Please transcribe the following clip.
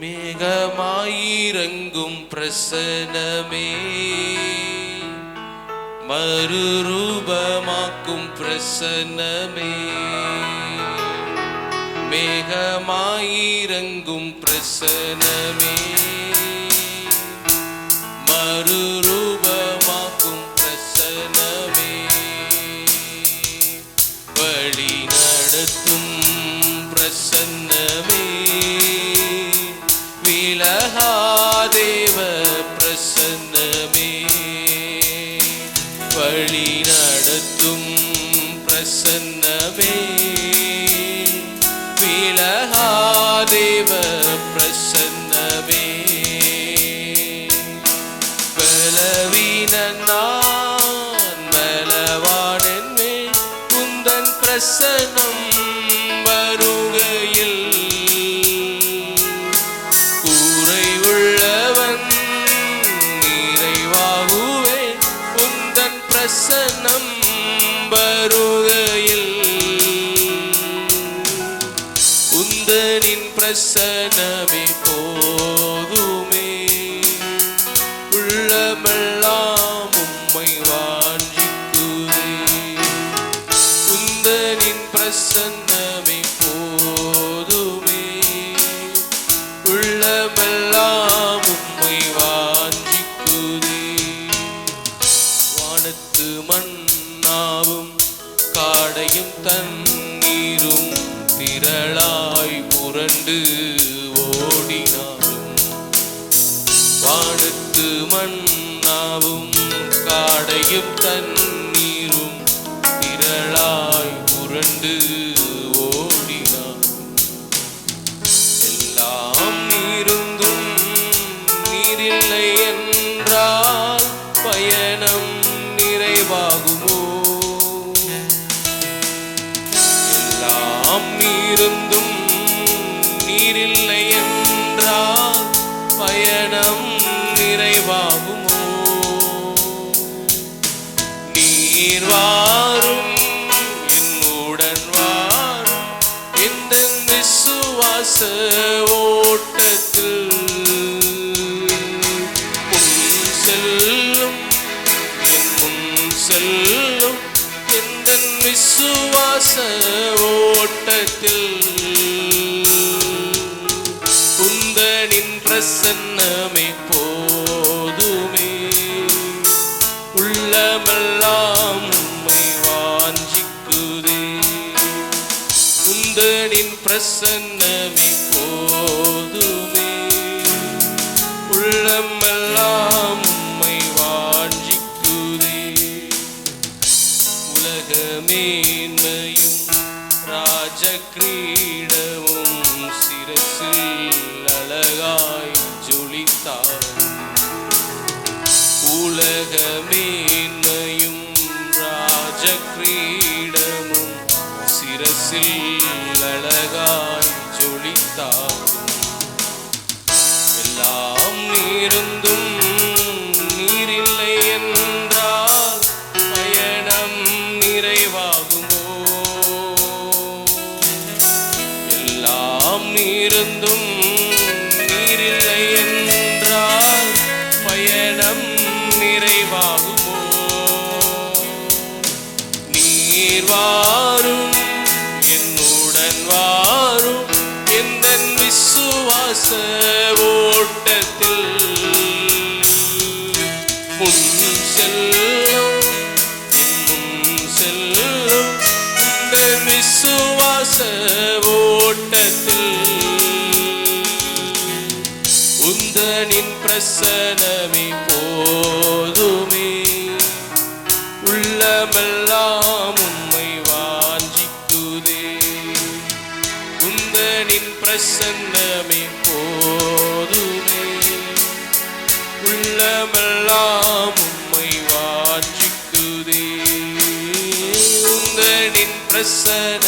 மேகமாயிரங்கும் பிரசன்னமே, மறுரூபமாக்கும் பிரசன்னமே. மேகமாயிரங்கும் பிரசன்னமே, மறுரூபமாக்கும் பிரசன்னமே. வழி நடத்தும் பிரசன்னமே, விலகாதேவ பிரசன்னமே. வழி நடத்தும் பிரசன்னமே, விலகாதேவ பிரசன்னமே. பலவீன நான் பலவானன் மேல் உந்தன் பிரசன்னம் வருகையில், குறைவுள்ளவன் நிறைவாகுவேன் உந்தன் பிரசன்னம் வருகையில். உந்தனின் பிரசன்னமே போதுமே, உள்ளமெல்லாம் உம்மை வாஞ்சிக்குதே. உந்தனின் பிரசன்னமே போதுமே, உள்ளமெல்லாம் உம்மை வாஞ்சிக்குதே. வானத்து மன்னாவும் காடையும் தண்ணீரும் திரளாய் புரண்டு ஓடினாலும், வானத்து மன்னாவும் காடையும் தண்ணீரும் திரளாய் புரண்டு ஓடினாலும், எல்லாம் இருந்தும் நீரில்லை என்றால் பயணம் நிறைவாகுமோ? எல்லாம் இருந்தும் நீரில்லை என்றால் பயணம் நிறைவாகுமோ? நீர் வாரும் என்னுடன் வாரும் இந்த விசுவாச ஓட்டத்தில், முன் செல்லும் என் முன் செல்லும் இந்த விசுவாச ஓட்டத்தில். உந்தனின் பிரசன்னமே போதுமே, உள்ளமெல்லாம் உம்மை வாஞ்சிக்குதே. உந்தனின் பிரசன்னமே போதுமே, உள்ளமெல்லாம் உம்மை வாஞ்சிக்குதே. உலக மேன்மையும் ராஜ கிரீடமும் சிரசில் அழகாய் ஜொலித்தாரும், உலக மேன்மையும் ராஜ கிரீடமும் சிரசில் அழகாய் ஜொலித்தாரும், எல்லாம் இருந்தும் நீரில்லை என்றால் பயணம் நிறைவாகுமோ? எல்லாம் இருந்தும் நீரில்லை என்றால் பயணம் நிறைவாகுமோ? நீர் வாரும் என்னுடன் வாரும் எந்தன் விசுவாச ஓட்டத்தில், முன் செல்லும் முன் செல்லும் இந்த விசுவாச ஓட்டத்தில். உந்தனின் பிரசன்னமே போதுமே, உள்ளமெல்லாம் உம்மை வாஞ்சிக்குதே. உந்தனின் பிரசன்னமே போதுமே, உள்ளமெல்லாம் உம்மை வாஞ்சிக்குதே. உந்தனின் பிரசன்ன